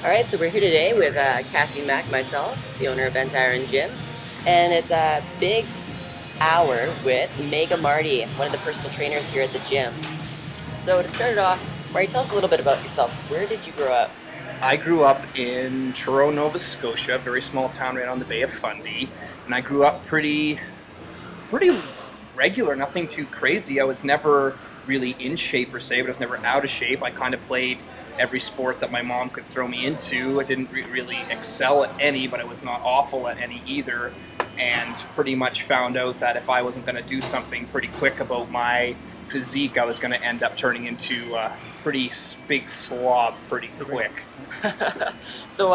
All right, so we're here today with Kathy Mack, myself, the owner of Iron Gym, and it's a big hour with Mega Marty, one of the personal trainers here at the gym. So to start it off, Marty, tell us a little bit about yourself. Where did you grow up? I grew up in Truro, Nova Scotia, a very small town right on the Bay of Fundy, and I grew up pretty regular, nothing too crazy. I was never really in shape per se, but I was never out of shape. I kind of played every sport that my mom could throw me into. I didn't really excel at any, but I was not awful at any either, and pretty much found out that if I wasn't going to do something pretty quick about my physique, I was going to end up turning into a pretty big slob pretty quick. So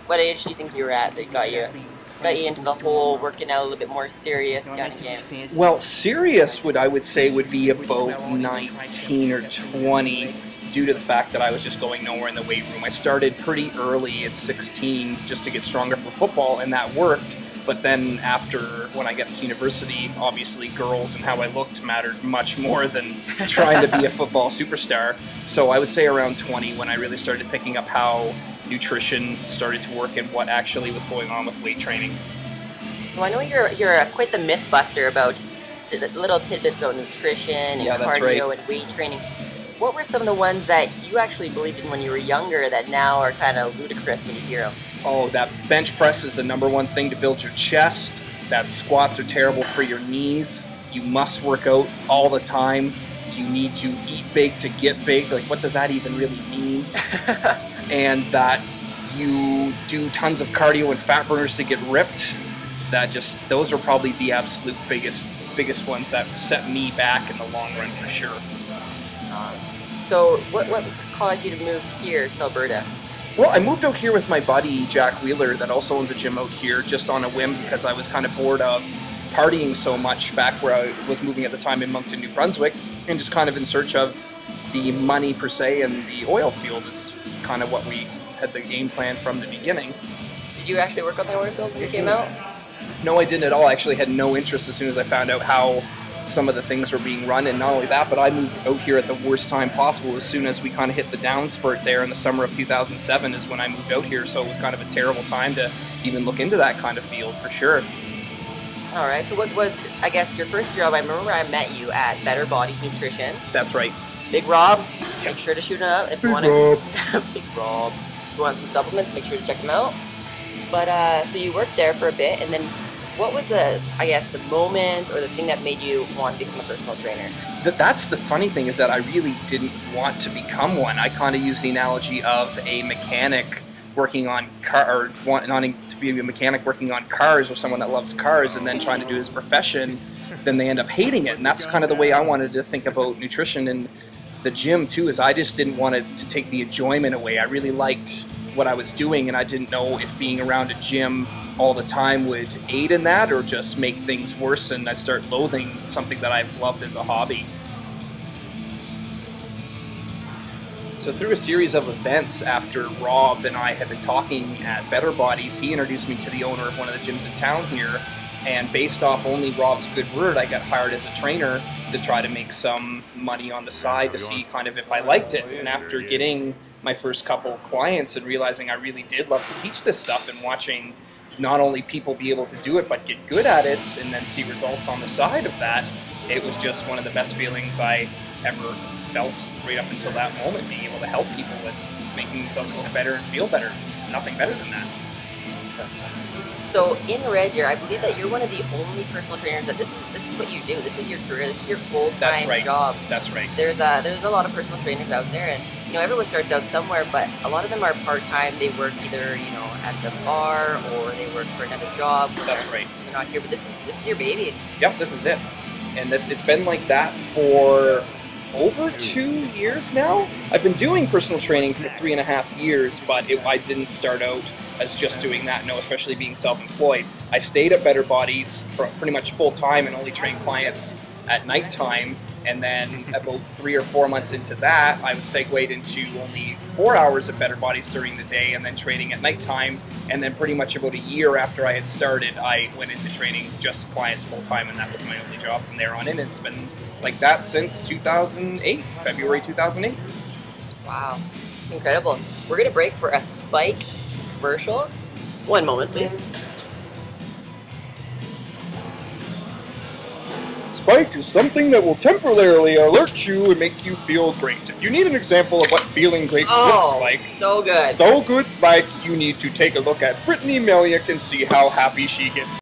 what age do you think you were at that got you into the whole working out a little bit more serious kind of game? Well, serious I would say would be about 19 or 20, due to the fact that I was just going nowhere in the weight room. I started pretty early at 16 just to get stronger for football, and that worked. But then when I got to university, obviously girls and how I looked mattered much more than trying to be a football superstar. So I would say around 20 when I really started picking up how nutrition started to work and what actually was going on with weight training. So I know you're quite the myth buster about the little tidbits about nutrition and cardio and weight training. What were some of the ones that you actually believed in when you were younger that now are kind of ludicrous when you hear them? Oh, that bench press is the #1 thing to build your chest. That squats are terrible for your knees. You must work out all the time. You need to eat big to get big. Like, what does that even really mean? And that you do tons of cardio and fat burners to get ripped. Those are probably the absolute biggest ones that set me back in the long run for sure. So what caused you to move here to Alberta? Well, I moved out here with my buddy Jack Wheeler that also owns a gym out here just on a whim because I was kind of bored of partying so much back where I was moving at the time in Moncton, New Brunswick, and just kind of in search of the money per se, and the oil field is kind of what we had the game plan from the beginning. Did you actually work on the oil field when you came out? No, I didn't at all. I actually had no interest as soon as I found out how some of the things were being run, and not only that, but I moved out here at the worst time possible. As soon as we kind of hit the down spurt there in the summer of 2007 is when I moved out here, so it was kind of a terrible time to even look into that kind of field for sure. All right, so what was, I guess, your first job? I remember I met you at Better Bodies Nutrition. That's right. Big Rob, make sure to shoot him out if you want Rob. Big Rob. If you want some supplements, make sure to check them out. But so you worked there for a bit, and then what was the moment or the thing that made you want to become a personal trainer? That's the funny thing, is that I really didn't want to become one. I kind of use the analogy of a mechanic working on wanting to be a mechanic working on cars, or someone that loves cars and then trying to do his profession, then they end up hating it. And that's kind of the way I wanted to think about nutrition and the gym too, is I just didn't want it to take the enjoyment away. I really liked what I was doing, and I didn't know if being around a gym all the time would aid in that or just make things worse, and I start loathing something that I've loved as a hobby. So through a series of events after Rob and I had been talking at Better Bodies, he introduced me to the owner of one of the gyms in town here, and based off only Rob's good word, I got hired as a trainer to try to make some money on the side to see kind of if I liked it. And after getting my first couple clients and realizing I really did love to teach this stuff, and watching not only people be able to do it but get good at it and then see results on the side of that, it was just one of the best feelings I ever felt right up until that moment, being able to help people with making themselves look better and feel better. There's nothing better than that. So in Red Deer, I believe that you're one of the only personal trainers that this is what you do. This is your career. This is your full-time job. That's right. There's a lot of personal trainers out there, and everyone starts out somewhere, but a lot of them are part-time. They work either at the bar or they work for another job. That's right. They're not here, but this is your baby. Yep, this is it, and it's been like that for over 2 years now. I've been doing personal training for 3.5 years, but I didn't start out as just doing that, especially being self-employed. I stayed at Better Bodies for pretty much full-time and only trained clients at nighttime, and then about 3 or 4 months into that, I was segued into only 4 hours at Better Bodies during the day and then training at nighttime, and then pretty much about a year after I had started, I went into training just clients full-time, and that was my only job from there on in. It's been like that since 2008, February 2008. Wow. It's incredible. We're gonna break for a Spike commercial. One moment, please. Spike is something that will temporarily alert you and make you feel great. If you need an example of what feeling great looks like, so good. So good, Spike, you need to take a look at Brittany Melick and see how happy she gets.